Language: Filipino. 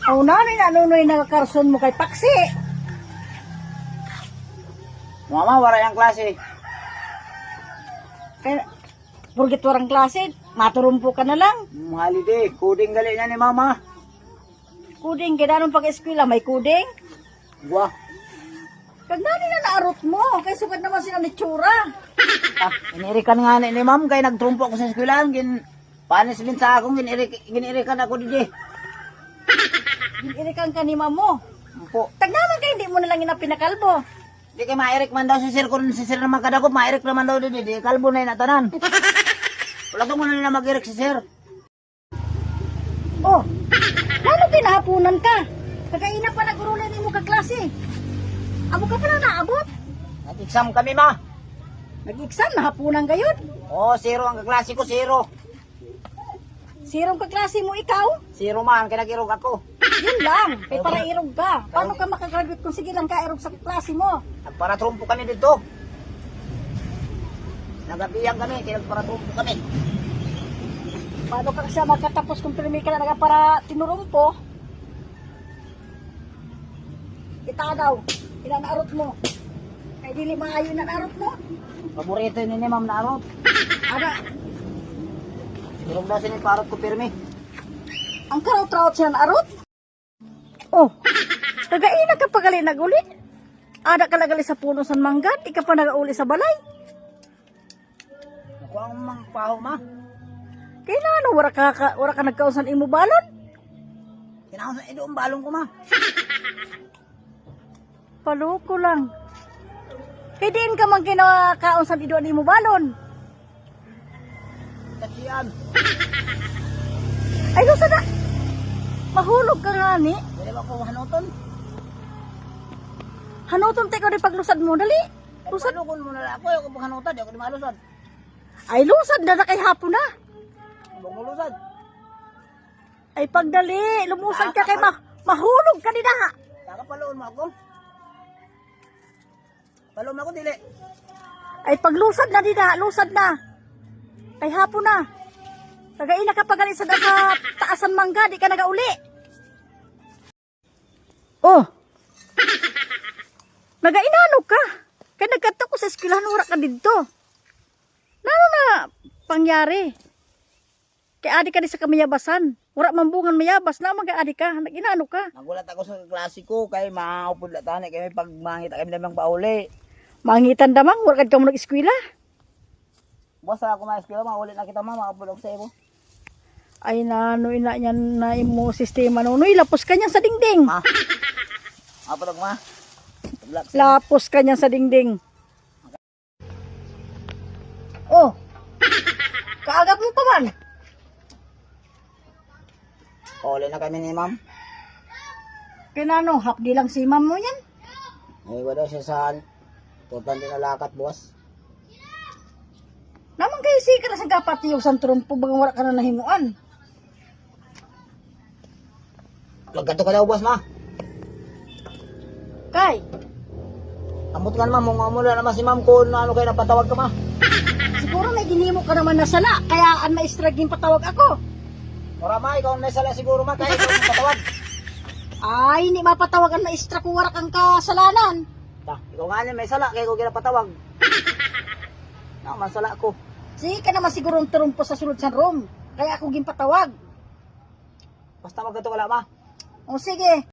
Aw nanay na nunoy na karson mo kay Paksi. Mama, wala yung klase. Kaya, purgit warang klase, maturumpo ka na lang. Holiday, coding gali na ni mama. Kuding, kinanong pag-eskwela, may kuding. Buwa. Kag nani na naarot mo, kay sugad naman sila ni Tsura. Inirikan nga ni ma'am, kaya nagtrumpo ako sa eskwelahan. Panis din sa akong, ginirikan ako didi. Ginirikan ka ni mamo. Po. Tag naman kay hindi mo na lang inapinakalbo. Di kay mairik man daw si sir, kung si sir naman kadakop, mairik naman daw didi. Di kalbo na yung natanan. Wala ko muna na mag-irik si sir. Oh, lalo kinahapunan ka. Kagaina pa nag-urulan mo ka klase. Amo ka pa na naabot. Nag-exam kami ma. Nag-exam, nahapunan gayon. Oo, zero ang kaklase ko, zero. Sirong ka klase mo ikaw? Zero man, kaya nag-irog ako. Yun lang, kay para irog ka. Paano ka makagraduate kung sige lang ka irog sa klase mo? Nagparatrumpo kami dito. Nagabiyang kami, kaya nagparatrumpo kami. Paano ka siya makatapos kung pirmi ka na naga para tinurumpo? Kita daw, inanaarot mo. Kay dili maayo na naarot mo. Paborito yun ni ma'am na arot. Ada, Irog daw siniparot ko pirmi. ang karaw-trawat siya naarot? Oh, kagaina ka pagali naguli. Ada ka nagali sa puno sa manggat, ika pa nagauli sa balay. Ako ang mangpaho ma. Kaya na ano, wala ka nagkausan imo balon? Kinaon sa ido ang balong ko ma. Paloko lang. Kaya diin ka man kinakaon sa imo imo balon. Taksiyan. Ay, lusa na. Mahulog ka nga ni. Dili ba ko hanuton? Hanuton tayo di paglusad mo, dali. Lusad. Palukon mo na ako, ako pag hanutan, di ako di malusad. Ay, lusad na kay hapon na. Bang malusad. Ay, pagdali. Lumusad ka kay mahulog ka din na. Nakapaloon mo ako. Paloon mo ako, dili. Ay, paglusad na din na. Lusad na. Kay hapon na. Kagaina ka pagalit sa taasan mangga, di ka nagauli. Oh. Nagainano ka. Kaya nagkata ko sa eskwelahan, wala ka dito. Nano na pangyari? Kaya adi ka di sa kamayabasan. Wala mambungan mayabas na kay adi ka. Naginano ka. Nagulat ako sa klase ko, kay maupod latan, kay may pagmangita kami namang pauli. Mangitan damang, wala ka mo nag-eskwela. Basta ako ma-eskwela, maulit na kita ma, maupod ako sa iyo. Ay nano ina niyan na imo sistema nunoy. Lapos ka niyan sa dingding. Ma, maupod ako ma. Lapos ka niyan sa dingding. Oh. Kaagap mo pa man. Pauli na kami ni ma'am. Kinano, hapdi lang si ma'am mo yan. Ay, wala siya saan. Tutan din na lakat, boss. Naman kayo sikar sa kapatiyog sa trumpo bagang wala ka na nahimuan. Lagkato ka daw, boss, ma. Kay, Amot nga naman, muna naman si ma'am kung ano kayo napatawag ka, ma. siguro may ginimo ka naman na sala, kaya ang maistraging patawag ako. Ora, ma, ikaw na sala siguro, ma, kaya ikaw ang patawag. Ay, hindi mapatawag ang maistra kung wala kang kasalanan. Ikaw nga niya may sala, kaya ikaw ginapatawag. Naman sala ko. Sige ka naman siguro ang trumpo sa sulod sa room, kaya ako ginpatawag. Basta magkato ka lang, ma. O sige.